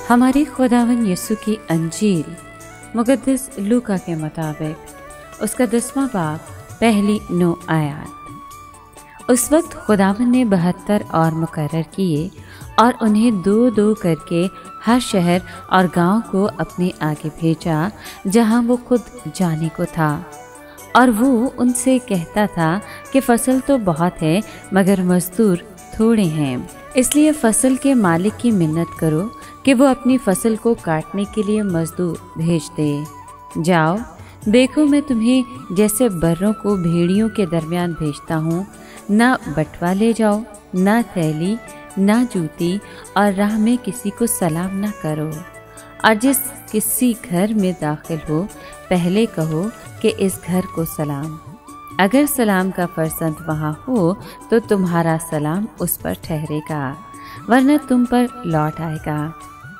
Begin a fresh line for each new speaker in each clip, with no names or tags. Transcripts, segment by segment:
हमारे खुदावन यीशु की अंजील मुक़द्दस लूका के मुताबिक उसका 10वां बाब पहली 9 आयत। उस वक्त खुदावन ने 72 और मुकर्रर किए और उन्हें दो दो करके हर शहर और गांव को अपने आगे भेजा जहां वो खुद जाने को था। और वो उनसे कहता था कि फसल तो बहुत है मगर मजदूर थोड़े हैं, इसलिए फसल के मालिक की मिन्नत करो कि वो अपनी फसल को काटने के लिए मजदूर भेज दे। जाओ, देखो मैं तुम्हें जैसे बर्रों को भेड़ियों के दरमियान भेजता हूँ। ना बटवा ले जाओ, ना थैली, ना जूती, और राह में किसी को सलाम ना करो। और जिस किसी घर में दाखिल हो पहले कहो कि इस घर को सलाम। अगर सलाम का फर्जंद वहाँ हो तो तुम्हारा सलाम उस पर ठहरेगा, वरना तुम पर लौट आएगा।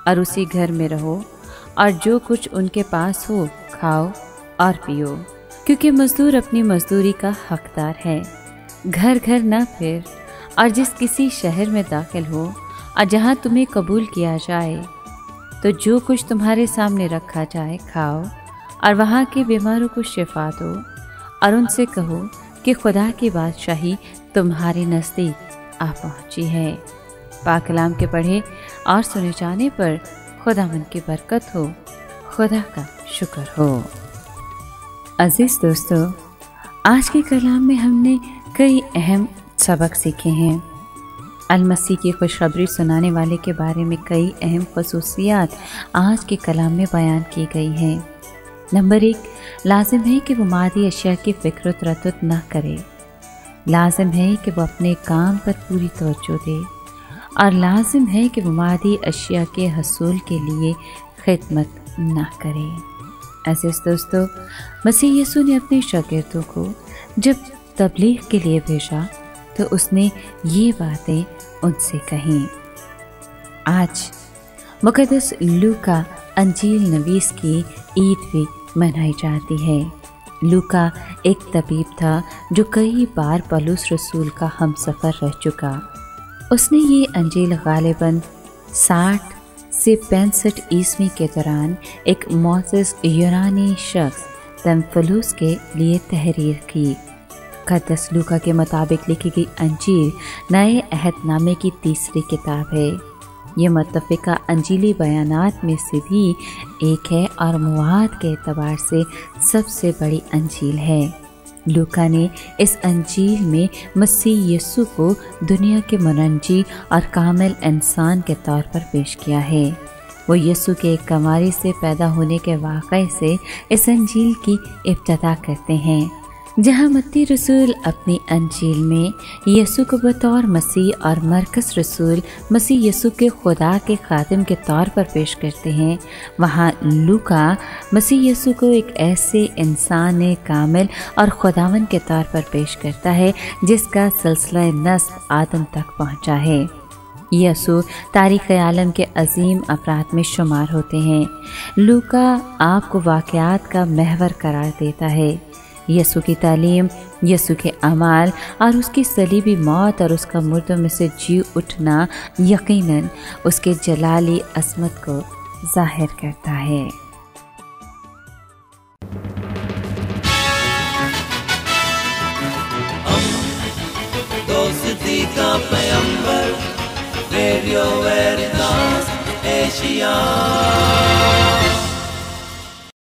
और उसी घर में रहो और जो कुछ उनके पास हो खाओ और पियो, क्योंकि मजदूर अपनी मजदूरी का हकदार है। घर घर ना फिर, और जिस किसी शहर में दाखिल हो और जहाँ तुम्हें कबूल किया जाए तो जो कुछ तुम्हारे सामने रखा जाए खाओ, और वहाँ के बीमारों को शिफा दो, और उनसे कहो कि खुदा की बादशाही तुम्हारे नज़दीक आ पहुँची है। पाक कलाम के पढ़े और सुने जाने पर खुदावंद की बरकत हो, खुदा का शुक्र हो। अजीज दोस्तों, आज के कलाम में हमने कई अहम सबक सीखे हैं। अल-मसीह की खुशखबरी सुनाने वाले के बारे में कई अहम खसूसियात आज के कलाम में बयान की गई हैं। नंबर 1, लाजिम है कि वो मादी अशिया की फ़िक्र तरद्दुद ना करे। लाजिम है कि वो अपने काम पर पूरी तवज्जो दे, और लाजिम है कि वो मादी अशिया के हसूल के लिए खिदमत ना करे। अज़ीज़ दोस्तों, मसीह यीशु ने अपने शागिर्दों को जब तबलीग के लिए भेजा तो उसने ये बातें उनसे कहीं। आज मुक़द्दस लूका अंजील नवीस की ईद भी मनाई जाती है। लूका एक तबीब था जो कई बार पौलुस रसूल का हमसफ़र रह चुका। उसने ये अंजील गालिबन 60 से 65 ईस्वी के दौरान एक मोअज़्ज़िज़ यूनानी शख्स तमफलूस के लिए तहरीर की। मुक़द्दस लूका के मुताबिक लिखी गई अंजील नए अहदनामे की तीसरी किताब है। ये मुत्तफ़िका अंजीली बयानात में से भी एक है और मवाद के एतबार से सबसे बड़ी अंजील है। लूका ने इस अंजील में मसीह यीशु को दुनिया के मुनज्जी और कामिल इंसान के तौर पर पेश किया है। वो यीशु के एक कमारी से पैदा होने के वाक़े से इस अंजील की इब्तिदा करते हैं, जहाँ मत्ती रसूल अपनी अंजील में यीशु को बतौर मसीह और मरकज़ रसूल मसीह यीशु के खुदा के खादिम के तौर पर पेश करते हैं, वहाँ लूका मसीह यीशु को एक ऐसे इंसान कामिल और खुदावन के तौर पर पेश करता है जिसका सिलसिला नस्ब आदम तक पहुँचा है। यीशु तारीख़ आलम के अजीम अफराद में शुमार होते हैं। लूका आपको वाक़यात का महवर करार देता है। यीशु की तालीम, यीशु के अमाल और उसकी सलीबी मौत और उसका मुर्दों में से जी उठना यकीनन उसके जलाली असमत को जाहिर करता है।
दोस्ती का पैगंबर, रेडियो वेरितास एशिया।